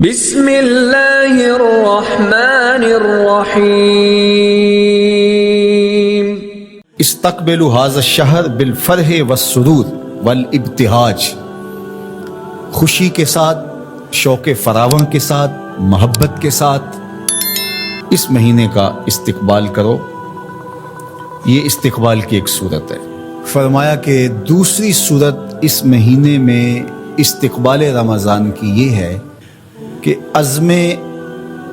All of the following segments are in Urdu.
بسم اللہ الرحمن الرحیم استقبلوا هذا الشہر بالفرح والسرور والابتہاج، خوشی کے ساتھ، شوق فراوان کے ساتھ، محبت کے ساتھ اس مہینے کا استقبال کرو۔ یہ استقبال کی ایک صورت ہے۔ فرمایا کہ دوسری صورت اس مہینے میں استقبال رمضان کی یہ ہے کہ عزم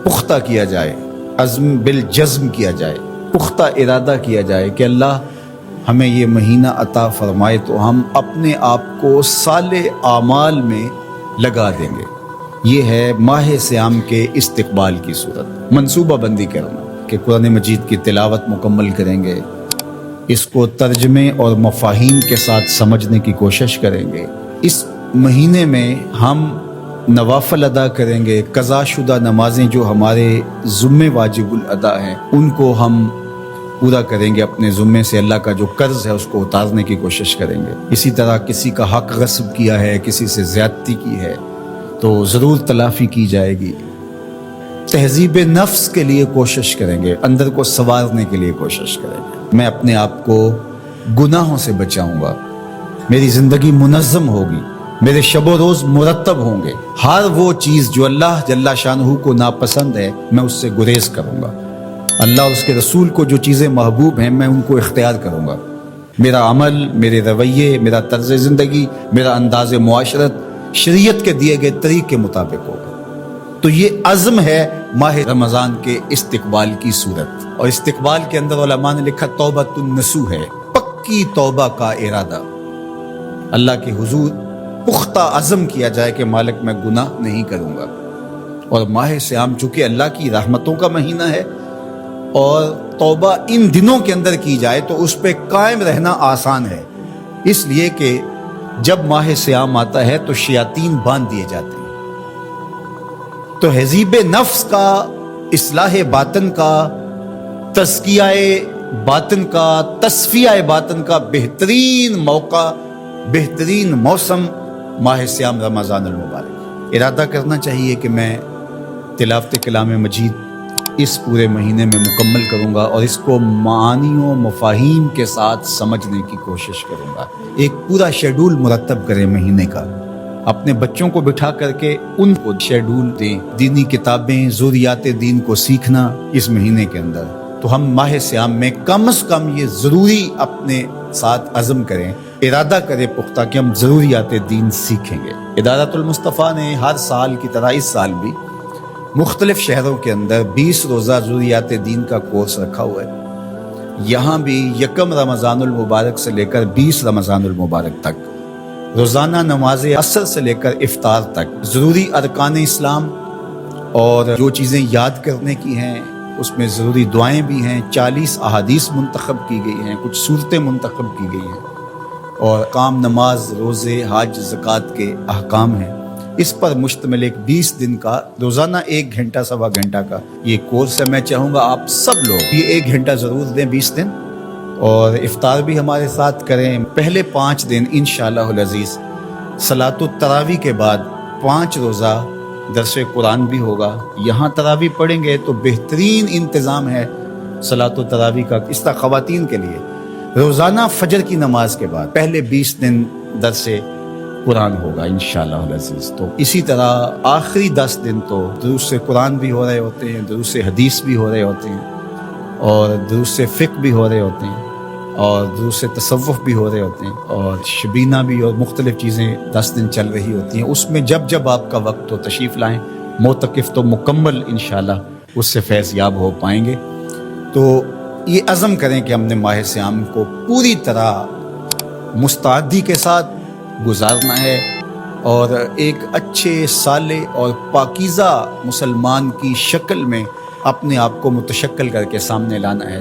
پختہ کیا جائے، عزم بالجزم کیا جائے، پختہ ارادہ کیا جائے کہ اللہ ہمیں یہ مہینہ عطا فرمائے تو ہم اپنے آپ کو صالح اعمال میں لگا دیں گے۔ یہ ہے ماہ صیام کے استقبال کی صورت۔ منصوبہ بندی کرنا کہ قرآن مجید کی تلاوت مکمل کریں گے، اس کو ترجمے اور مفاہیم کے ساتھ سمجھنے کی کوشش کریں گے۔ اس مہینے میں ہم نوافل ادا کریں گے، قضا شدہ نمازیں جو ہمارے ذمہ واجب الادا ہیں ان کو ہم پورا کریں گے، اپنے ذمے سے اللہ کا جو قرض ہے اس کو اتارنے کی کوشش کریں گے۔ اسی طرح کسی کا حق غصب کیا ہے، کسی سے زیادتی کی ہے تو ضرور تلافی کی جائے گی۔ تہذیب نفس کے لیے کوشش کریں گے، اندر کو سنوارنے کے لیے کوشش کریں گے۔ میں اپنے آپ کو گناہوں سے بچاؤں گا، میری زندگی منظم ہوگی، میرے شب و روز مرتب ہوں گے، ہر وہ چیز جو اللہ جل شانہ کو ناپسند ہے میں اس سے گریز کروں گا، اللہ اور اس کے رسول کو جو چیزیں محبوب ہیں میں ان کو اختیار کروں گا۔ میرا عمل، میرے رویے، میرا طرز زندگی، میرا انداز معاشرت شریعت کے دیے گئے طریق کے مطابق ہوگا۔ تو یہ عزم ہے ماہ رمضان کے استقبال کی صورت۔ اور استقبال کے اندر علماء نے لکھا توبۃ النصوح ہے، پکی توبہ کا ارادہ، اللہ کے حضور پختہ عزم کیا جائے کہ مالک میں گناہ نہیں کروں گا۔ اور ماہ صیام چونکہ اللہ کی رحمتوں کا مہینہ ہے اور توبہ ان دنوں کے اندر کی جائے تو اس پہ قائم رہنا آسان ہے، اس لیے کہ جب ماہ صیام آتا ہے تو شیاطین باندھ دیے جاتے ہیں۔ تو تہذیب نفس کا، اصلاح باطن کا، تزکیہ باطن کا، تصفیہ باطن کا بہترین موقع، بہترین موسم ماہ صیام رمضان المبارک۔ ارادہ کرنا چاہیے کہ میں تلاوت کلام مجید اس پورے مہینے میں مکمل کروں گا اور اس کو معانی و مفاہیم کے ساتھ سمجھنے کی کوشش کروں گا۔ ایک پورا شیڈول مرتب کریں مہینے کا، اپنے بچوں کو بٹھا کر کے ان کو شیڈول دیں، دینی کتابیں، ضروریات دین کو سیکھنا اس مہینے کے اندر۔ تو ہم ماہ صیام میں کم از کم یہ ضروری اپنے ساتھ عزم کریں، ارادہ کریں پختہ کہ ہم ضروریات دین سیکھیں گے۔ ادارۃ المصطفیٰ نے ہر سال کی طرح اس سال بھی مختلف شہروں کے اندر 20 روزہ ضروریات دین کا کورس رکھا ہوا ہے۔ یہاں بھی 1 رمضان المبارک سے لے کر 20 رمضان المبارک تک روزانہ نماز عصر سے لے کر افطار تک ضروری ارکان اسلام اور جو چیزیں یاد کرنے کی ہیں اس میں ضروری دعائیں بھی ہیں، 40 احادیث منتخب کی گئی ہیں، کچھ صورتیں منتخب کی گئی ہیں اور کام، نماز، روزے، حج، زکوٰۃ کے احکام ہیں۔ اس پر مشتمل ایک 20 دن کا روزانہ 1 گھنٹہ سوا گھنٹہ کا یہ کورس ہے۔ میں چاہوں گا آپ سب لوگ یہ 1 گھنٹہ ضرور دیں 20 دن، اور افطار بھی ہمارے ساتھ کریں۔ پہلے 5 دن انشاءاللہ العزیز صلاۃ التراویح کے بعد 5 روزہ درس قرآن بھی ہوگا۔ یہاں تراویح پڑھیں گے تو بہترین انتظام ہے صلاۃ التراویح کا، اس طرح خواتین کے لیے روزانہ فجر کی نماز کے بعد پہلے 20 دن درس قرآن ہوگا انشاءاللہ العزیز۔ تو اسی طرح آخری 10 دن تو دروس قرآن بھی ہو رہے ہوتے ہیں، دروس حدیث بھی ہو رہے ہوتے ہیں، اور دروس فقہ بھی ہو رہے ہوتے ہیں، اور دروس تصوف بھی ہو رہے ہوتے ہیں، اور شبینہ بھی، اور مختلف چیزیں 10 دن چل رہی ہوتی ہیں۔ اس میں جب جب آپ کا وقت ہو تشریف لائیں، معتکف تو مکمل انشاءاللہ اس سے فیض یاب ہو پائیں گے۔ تو یہ عزم کریں کہ ہم نے ماہ صیام کو پوری طرح مستعدی کے ساتھ گزارنا ہے اور ایک اچھے، صالح اور پاکیزہ مسلمان کی شکل میں اپنے آپ کو متشکل کر کے سامنے لانا ہے۔